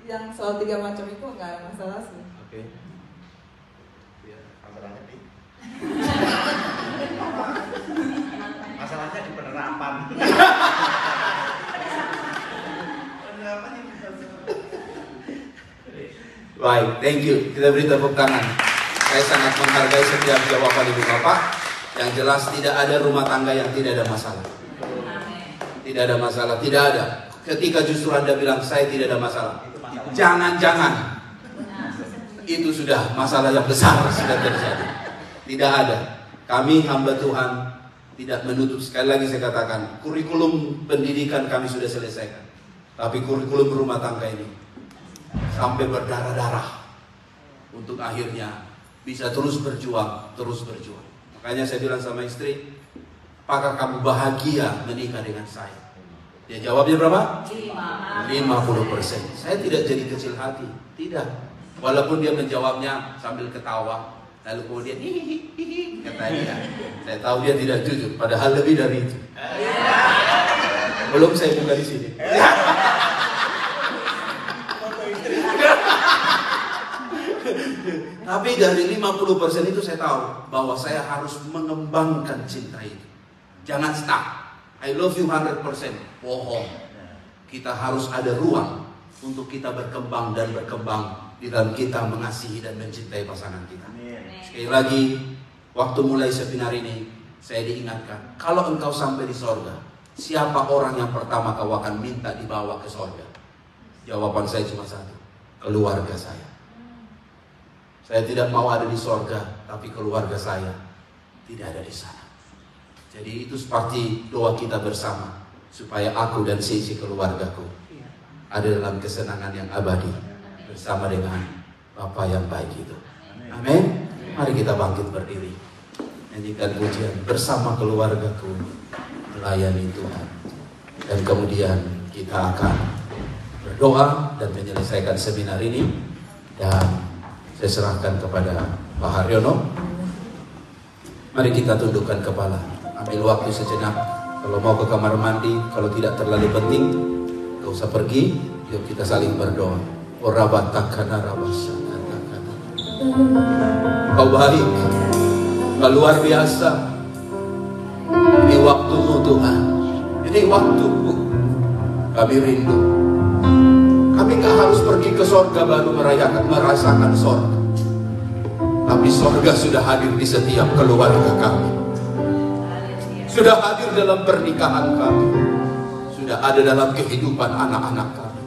yang soal 3 macam itu nggak ada masalah sih. Oke. Masalahnya di masalahnya di penerapan. Baik, thank you. Kita beri tepuk tangan. Saya sangat menghargai setiap jawaban Ibu Bapak. Yang jelas tidak ada rumah tangga yang tidak ada masalah. Tidak ada masalah, tidak ada. Ketika justru Anda bilang saya tidak ada masalah, jangan-jangan itu sudah masalah yang besar sudah terjadi. Tidak ada. Kami hamba Tuhan tidak menutup, sekali lagi saya katakan, kurikulum pendidikan kami sudah selesaikan. Tapi kurikulum rumah tangga ini sampai berdarah-darah untuk akhirnya bisa terus berjuang, terus berjuang. Makanya saya bilang sama istri, apakah kamu bahagia menikah dengan saya? Dia jawabnya berapa? 50%. Saya tidak jadi kecil hati, tidak. Walaupun dia menjawabnya sambil ketawa, lalu kemudian hihihi kata dia. Saya tahu dia tidak jujur, padahal lebih dari itu. Belum saya buka di sini. Tapi dari 50% itu saya tahu bahwa saya harus mengembangkan cinta itu. Jangan stuck. I love you 100%. Bohong. Kita harus ada ruang untuk kita berkembang dan berkembang di dalam kita mengasihi dan mencintai pasangan kita. Sekali lagi, waktu mulai seminar ini, saya diingatkan, kalau engkau sampai di sorga, siapa orang yang pertama kau akan minta dibawa ke sorga? Jawaban saya cuma satu, keluarga saya. Saya tidak mau ada di sorga, tapi keluarga saya tidak ada di sana. Jadi itu seperti doa kita bersama, supaya aku dan sisi keluargaku ada dalam kesenangan yang abadi bersama dengan Bapa yang baik itu. Amin. Mari kita bangkit berdiri, nyanyikan pujian bersama keluargaku melayani Tuhan. Dan kemudian kita akan berdoa dan menyelesaikan seminar ini. Dan saya serahkan kepada Pak Haryono. Mari kita tundukkan kepala, ambil waktu sejenak. Kalau mau ke kamar mandi, kalau tidak terlalu penting, gak usah pergi. Yuk kita saling berdoa. Kau baik, kau luar biasa. Ini waktumu Tuhan, ini waktuku. Kami rindu. Kami gak harus pergi ke sorga baru merasakan sorga. Tapi sorga sudah hadir di setiap keluarga kami. Sudah hadir dalam pernikahan kami. Sudah ada dalam kehidupan anak-anak kami.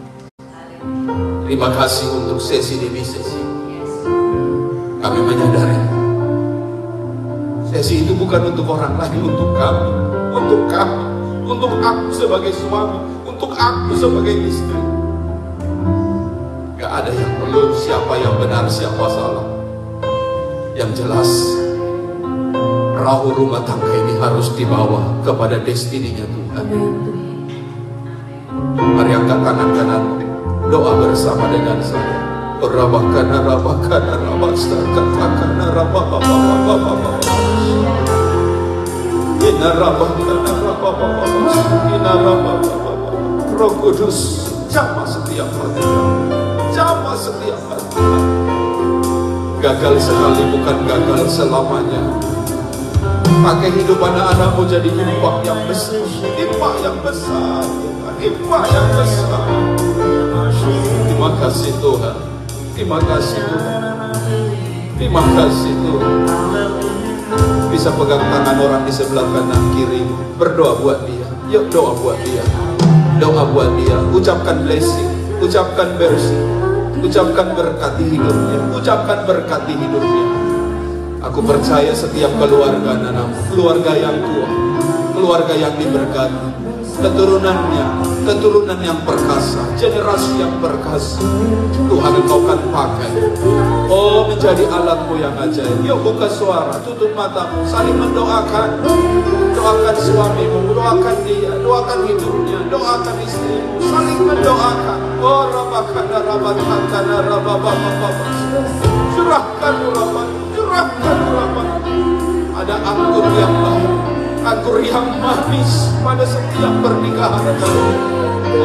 Terima kasih untuk sesi demi sesi. Kami menyadari sesi itu bukan untuk orang lain, untuk kami. Untuk kami, untuk aku sebagai suami, untuk aku sebagai istri. Gak ada yang perlu siapa yang benar, siapa salah. Yang jelas, perahu rumah tangga ini harus dibawa kepada destininya Tuhan. Mari angkat tangan kanan, doa bersama dengan saya. Rabakana rabakana rabastakana rabababababababab. Ina rabakana rababababab. Ina rababababab. Roh Kudus, jamah setiap hati, jamah setiap hati. Gagal sekali bukan gagal selamanya. Pakai hidup anak-anakmu jadi himpah yang besar, himpah yang besar, himpah yang besar. Terima kasih Tuhan, terima kasih Tuhan, terima kasih Tuhan. Bisa pegang tangan orang di sebelah kanan kiri, berdoa buat dia. Yuk doa buat dia, doa buat dia. Ucapkan blessing, ucapkan blessing, ucapkan berkati hidupnya, ucapkan berkati hidupnya. Aku percaya setiap keluarga anakmu, keluarga yang kuat, keluarga yang diberkati, keturunan yang perkasa, generasi yang perkasa. Tuhan engkau akan pakai, oh menjadi alatmu yang ajaib. Yuk buka suara, tutup matamu, saling mendoakan. Doakan suamimu, doakan dia, doakan hidupnya, doakan istrimu, saling mendoakan. Oh rabakana rabakana rababababab. Curahkan urapan, curahkan urapan. Ada anggur yang baik, anggur yang manis pada setiap pernikahan kamu.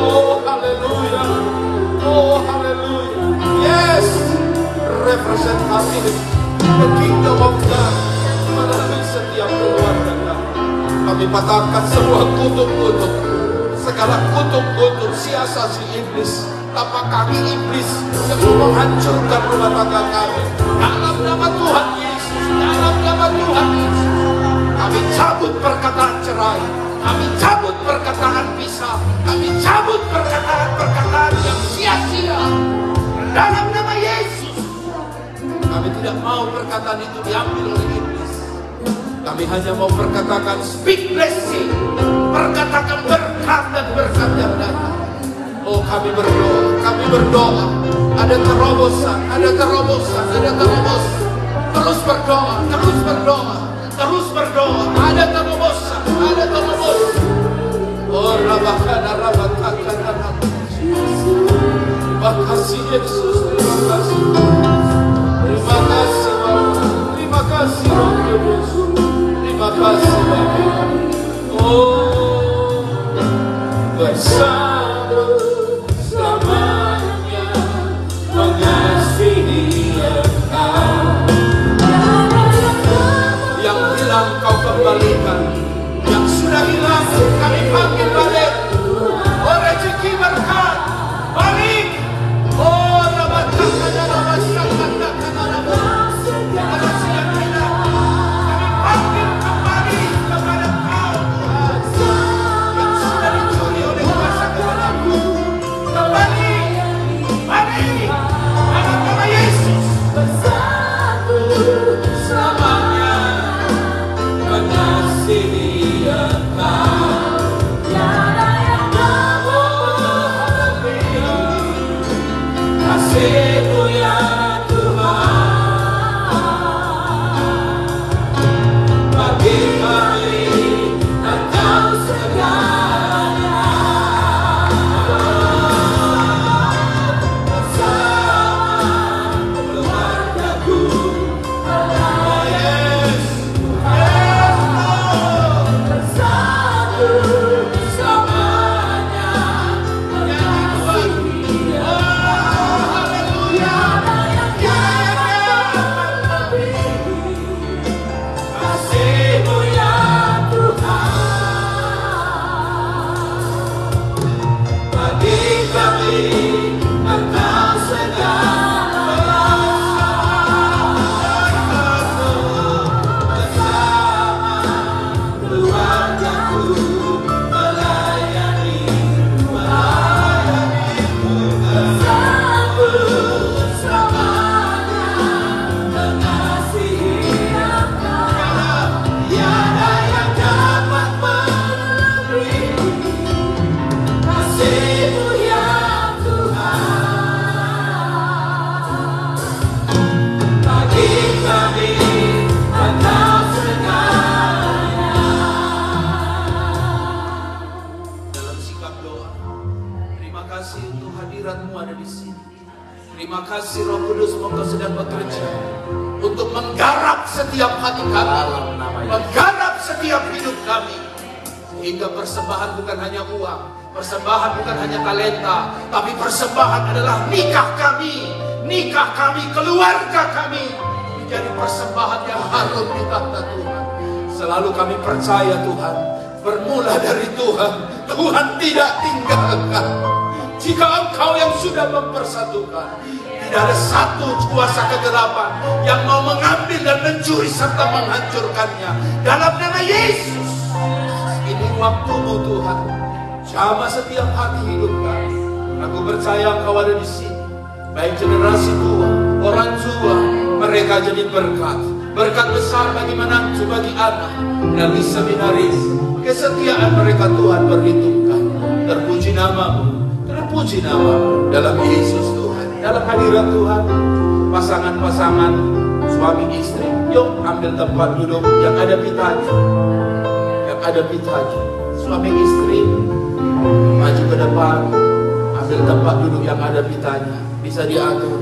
Oh haleluya, oh haleluya. Yes, representatif the kingdom of God melalui setiap keluarga kami. Kami patahkan semua kutuk-kutuk, segala kutuk-kutuk siasat iblis, tapak kaki iblis yang menghancurkan rumah tangga kami. Dalam nama Tuhan Yesus, dalam nama Tuhan Yesus, kami cabut perkataan cerai, kami cabut perkataan pisah, kami cabut perkataan-perkataan yang sia-sia. Dalam nama Yesus, kami tidak mau perkataan itu diambil oleh iblis. Kami hanya mau perkatakan speak blessing, perkatakan berkat dan berkat yang datang. Oh kami berdoa, ada terobosan, ada terobosan, ada terobosan. Terus berdoa, terus berdoa. Terus berdoa. Ada terobosan, ada terobosan. Oh, rabakana, rabakana, terima kasih Yesus, terima kasih. Terima kasih Bapa, terima kasih Roh Kudus, terima kasih Bapa. Oh, bersama selamanya mengasihi Engkau. Yang hilang Kau kembalikan, yang sudah hilang kami panggil balik. Oh, rezeki berkat balik. Oh, rabatana, rabasakana, yang hilang kami panggil kembali kepada Kau. Yang sudah dicuri oleh kuasa kegelapan, kembali, balik dalam nama Yesus. Bersatu selamanya mengasihi Engkau. Tiada yang dapat melebihi kasih-Mu ya Tuhan. Bagi kami Engkau segalanya. Bersama keluargaku, bersatu selamanya mengasihi Engkau. Tiada yang dapat melebihi kasih-Mu ya Tuhan. Bagi kami Engkau segalanya. Bersama keluargaku melayani-Mu. Bersatu selamanya mengasihi Engkau. Tiada yang dapat melebihi kasih-Mu ya Tuhan. Bagi kami Engkau segalanya. Dalam sikap doa, terima kasih untuk hadirat-Mu ada di sini. Terima kasih Roh Kudus, Engkau sedang bekerja untuk menggarap setiap hati kami, menggarap setiap hidup kami, sehingga persembahan bukan hanya uang, persembahan bukan hanya talenta, tapi persembahan adalah nikah kami, keluarga kami, menjadi persembahan yang harum di tahta Tuhan. Selalu kami percaya Tuhan, bermula dari Tuhan, Tuhan tidak tinggalkan. Jika Engkau yang sudah mempersatukan, tidak ada satu kuasa kegelapan yang mau mengambil dan mencuri serta menghancurkannya. Dalam nama Yesus, ini waktu-Mu Tuhan, jamah setiap hati hidup kami. Aku percaya Engkau ada di sini, baik generasi tua, orang tua, mereka jadi berkat, berkat besar bagi menantu, bagi anak, dan di seminaris. Kesetiaan mereka Tuhan perhitungkan. Terpuji nama-Mu, terpuji nama-Mu dalam Yesus Tuhan. Dalam hadirat Tuhan, pasangan-pasangan suami istri, yuk ambil tempat duduk yang ada pitanya, yang ada pitanya. Suami istri maju ke depan, ambil tempat duduk yang ada pitanya, bisa diatur.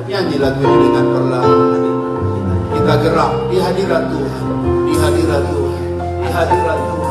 Nyanyi lagu ini dengan perlahan. Kita gerak di hadirat Tuhan, di hadirat Tuhan, di hadirat Tuhan.